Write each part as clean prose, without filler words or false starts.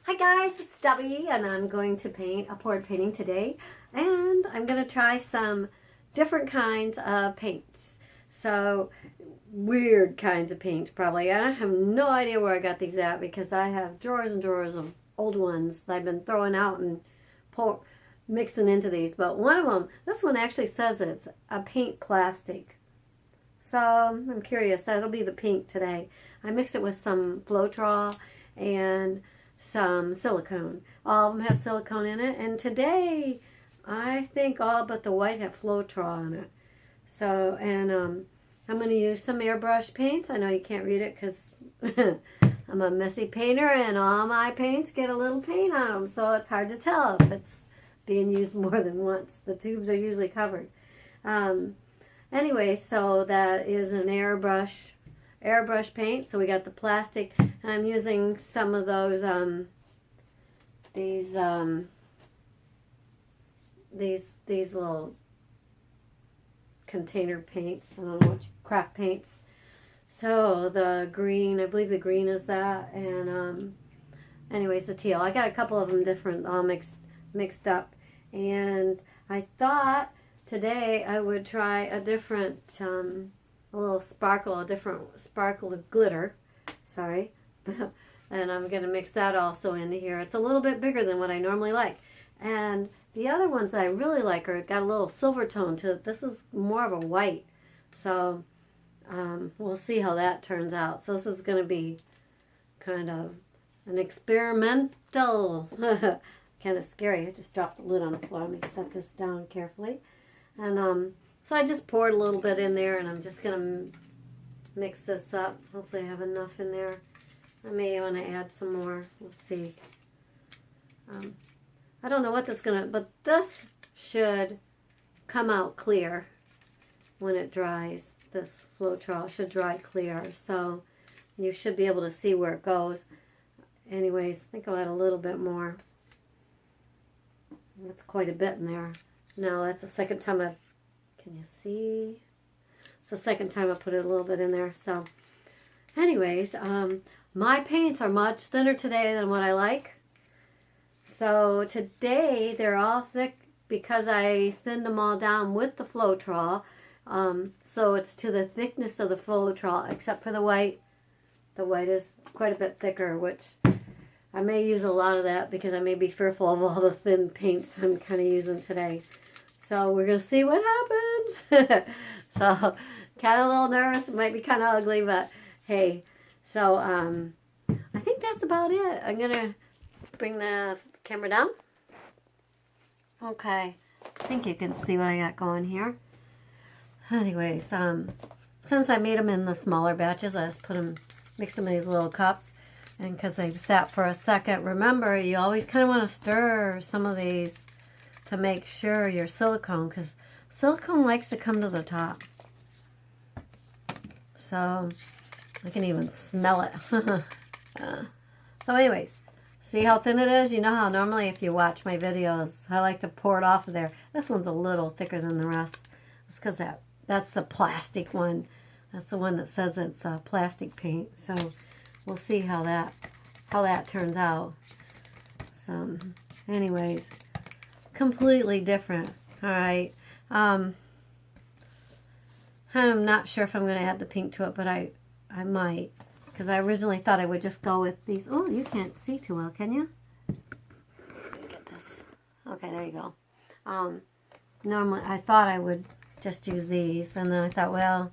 Hi guys, it's Debbie and I'm going to paint a poured painting today, and I'm going to try some different kinds of paints. So weird kinds of paints probably. I have no idea where I got these at because I have drawers and drawers of old ones that I've been throwing out and mixing into these. But one of them, this one actually says it's a paint plastic. So I'm curious, that'll be the pink today. I mixed it with some Floetrol and some silicone. All of them have silicone in it, and today I think all but the white have Floetrol in it. So, and I'm going to use some airbrush paints. I know you can't read it because I'm a messy painter and all my paints get a little paint on them, so it's hard to tell if it's being used more than once. The tubes are usually covered. Anyway, so that is an airbrush paint. So we got the plastic, and I'm using some of those these little container paints. I don't know what craft paints. So the green, I believe the green is that, and anyways, the teal. I got a couple of them different, all mixed up, and I thought today I would try a different a little sparkle, a different sparkle of glitter, sorry, and I'm going to mix that also into here. It's a little bit bigger than what I normally like, and the other ones that I really like are got a little silver tone to it. This is more of a white, so we'll see how that turns out. So this is going to be kind of an experimental, kind of scary. I just dropped the lid on the floor. Let me set this down carefully, and so I just poured a little bit in there, and I'm just going to mix this up. Hopefully I have enough in there. I may want to add some more. We'll see. I don't know what this is going to, but this should come out clear when it dries. This Floetrol should dry clear, so you should be able to see where it goes. Anyways, I think I'll add a little bit more. That's quite a bit in there. Now that's the second time I've, can you see? It's the second time I put it a little bit in there. So anyways, my paints are much thinner today than what I like. So today they're all thick because I thinned them all down with the Floetrol. So it's to the thickness of the Floetrol, except for the white. The white is quite a bit thicker, which I may use a lot of that because I may be fearful of all the thin paints I'm kind of using today. So we're going to see what happens. So kind of a little nervous. It might be kind of ugly, but hey. So I think that's about it. I'm going to bring the camera down. Okay. I think you can see what I got going here. Anyways, since I made them in the smaller batches, I just mix them in these little cups. And because they've sat for a second, remember, you always kind of want to stir some of these to make sure your silicone, because silicone likes to come to the top. So I can even smell it. So anyways, see how thin it is? You know how normally if you watch my videos, I like to pour it off of there. This one's a little thicker than the rest. It's because that's the plastic one. That's the one that says it's a plastic paint. So we'll see how that turns out. So anyways, completely different. All right. I'm not sure if I'm going to add the pink to it, but I might, because I originally thought I would just go with these. Oh, you can't see too well, can you? Get this. Okay, there you go. Normally, I thought I would just use these, and then I thought, well,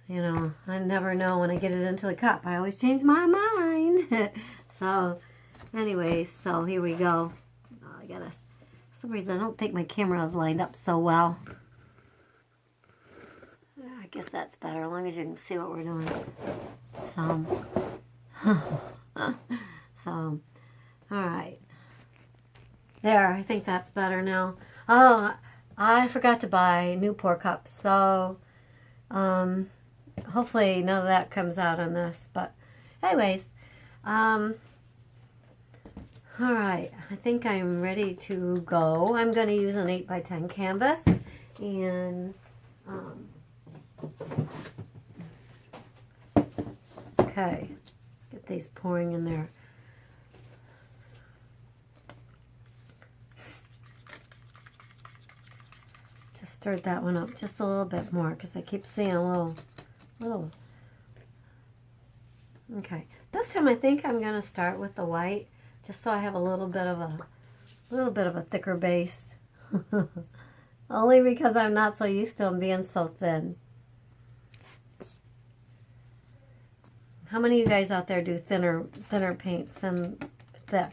you know, I never know when I get it into the cup. I always change my mind. So, anyways, so here we go. Oh, I gotta, for some reason I don't think my camera is lined up so well. I guess that's better, as long as you can see what we're doing. So, alright. There, I think that's better now. Oh, I forgot to buy new pour cups, so, hopefully none of that comes out on this. But, anyways, alright, I think I'm ready to go. I'm going to use an 8x10 canvas, and, okay, get these pouring in there. stirred that one up just a little bit more because I keep seeing a little. Okay, this time I think I'm gonna start with the white, just so I have a little bit of a thicker base. Only because I'm not so used to them being so thin. How many of you guys out there do thinner paints than thick?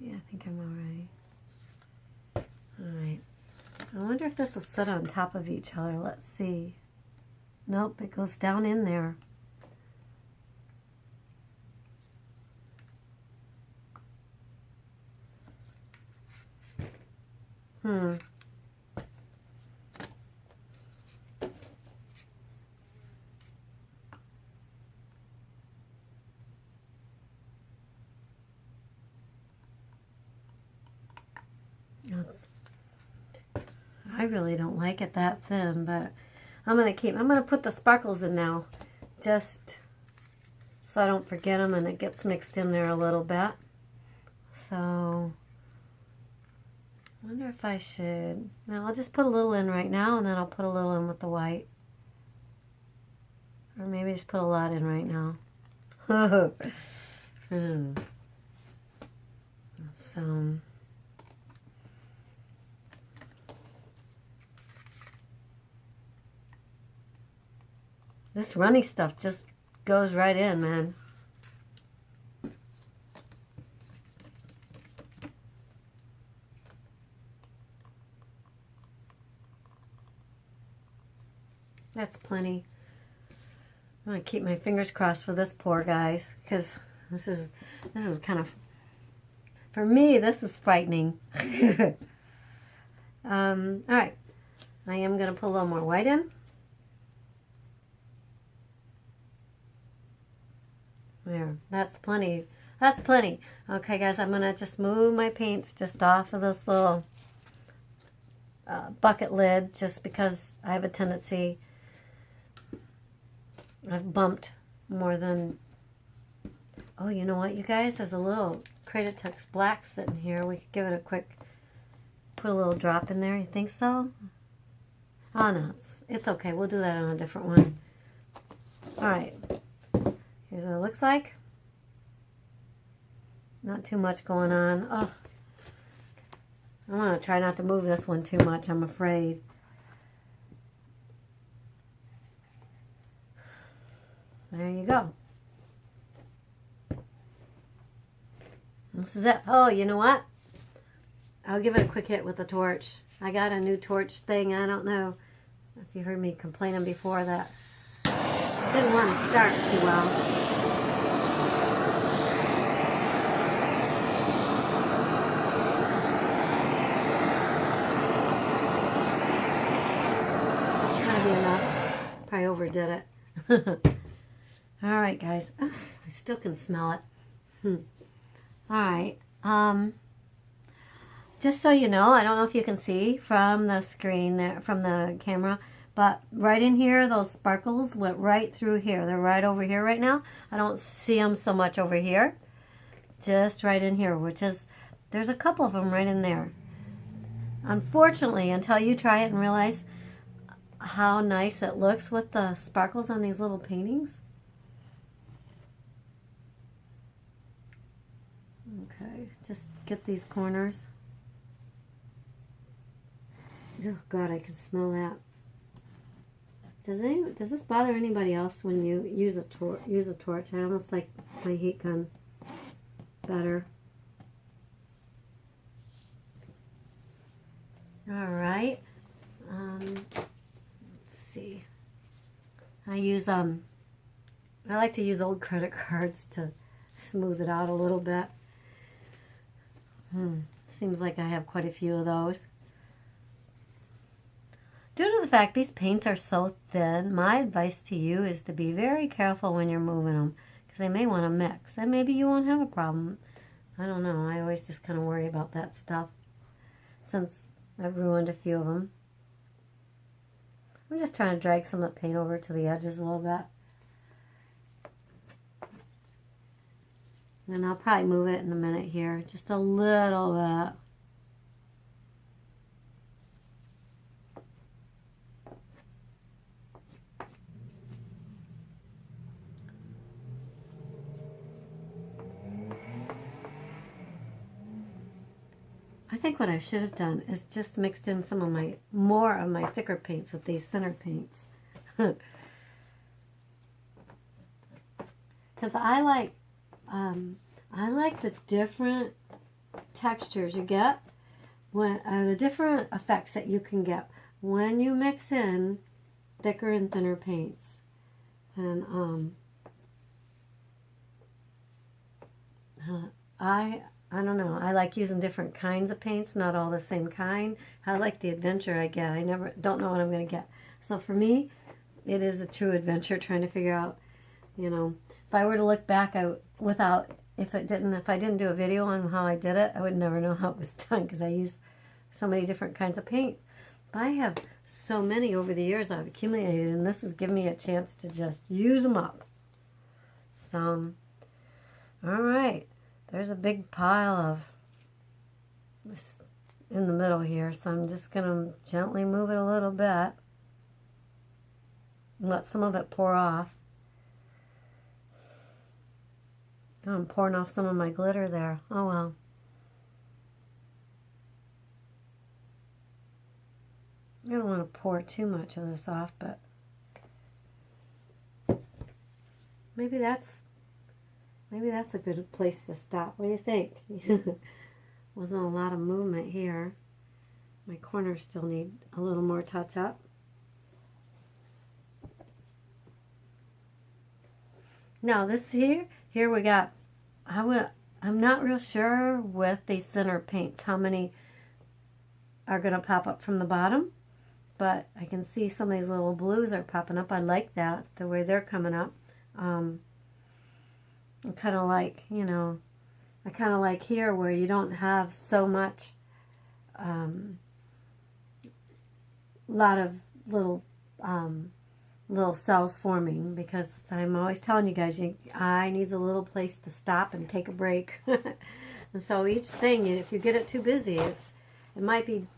Yeah, I think I'm all right. All right. I wonder if this will sit on top of each other. Let's see. Nope, it goes down in there. I really don't like it that thin, but I'm gonna put the sparkles in now, just so I don't forget them and it gets mixed in there a little bit. So I wonder if I should. Now I'll just put a little in right now, and then I'll put a little in with the white, or maybe just put a lot in right now. So. This runny stuff just goes right in, man. That's plenty. I'm gonna keep my fingers crossed for this poor guys, because this is kind of, for me, this is frightening. All right, I am gonna put a little more white in. There, that's plenty. That's plenty. Okay, guys, I'm gonna just move my paints just off of this little bucket lid, just because I have a tendency. I've bumped more than. Oh, you know what, you guys? There's a little Creatitex black sitting here. We could give it a quick. Put a little drop in there. You think so? Oh no, it's okay. We'll do that on a different one. All right. Here's what it looks like. Not too much going on. Oh, I want to try not to move this one too much, I'm afraid. There you go. This is it. Oh, you know what? I'll give it a quick hit with the torch. I got a new torch thing. I don't know if you heard me complaining before that it didn't want to start too well. Probably overdid it. All right, guys. I still can smell it. All right. Just so you know, I don't know if you can see from the screen there, from the camera, but right in here, those sparkles went right through here. They're right over here right now. I don't see them so much over here. Just right in here, which is, there's a couple of them right in there. Unfortunately, until you try it and realize how nice it looks with the sparkles on these little paintings. Okay, just get these corners. Oh God, I can smell that. Does this bother anybody else when you use a torch? I almost like my heat gun better. All right. Let's see. I like to use old credit cards to smooth it out a little bit. Seems like I have quite a few of those. Due to the fact these paints are so thin, my advice to you is to be very careful when you're moving them, because they may want to mix, and maybe you won't have a problem. I don't know. I always just kind of worry about that stuff, since I've ruined a few of them. I'm just trying to drag some of the paint over to the edges a little bit. And I'll probably move it in a minute here, just a little bit. I think what I should have done is just mixed in some of more of my thicker paints with these thinner paints. Because I like the different textures you get, when the different effects that you can get when you mix in thicker and thinner paints. And I don't know. I like using different kinds of paints, not all the same kind. I like the adventure I get. I don't know what I'm going to get. So for me, it is a true adventure trying to figure out, you know, if I were to look back if I didn't do a video on how I did it, I would never know how it was done because I use so many different kinds of paint. But I have so many over the years I've accumulated, and this has given me a chance to just use them up. So, all right. There's a big pile of this in the middle here, so I'm just going to gently move it a little bit and let some of it pour off. Oh, I'm pouring off some of my glitter there. Oh well. I don't want to pour too much of this off, but maybe that's a good place to stop. What do you think? Wasn't a lot of movement here. My corners still need a little more touch up. Now this here we got, I'm not real sure with these thinner paints how many are going to pop up from the bottom, but I can see some of these little blues are popping up. I like that, the way they're coming up. I kind of like, you know, I kind of like here where you don't have so much, lot of little cells forming, because I'm always telling you guys, eye needs a little place to stop and take a break. And so each thing, if you get it too busy, it might be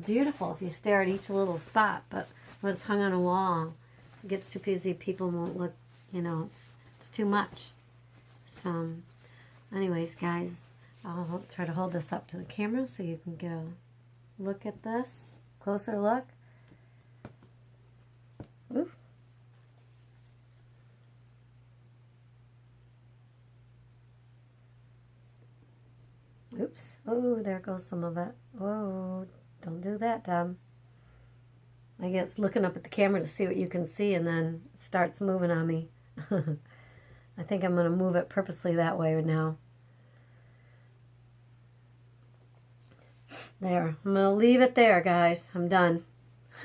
beautiful if you stare at each little spot, but when it's hung on a wall, it gets too busy, people won't look, you know, it's too much. So anyways, guys, I'll try to hold this up to the camera so you can get a look at this, closer look. Ooh. Oops. Oh, there goes some of it. Oh, don't do that, Dom. I guess looking up at the camera to see what you can see, and then it starts moving on me. I think I'm going to move it purposely that way now. There. I'm going to leave it there, guys. I'm done.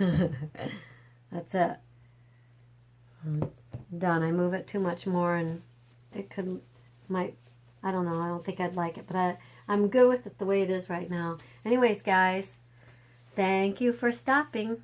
That's it. I'm done. I move it too much more, and it I don't know. I don't think I'd like it, but I'm good with it the way it is right now. Anyways, guys, thank you for stopping.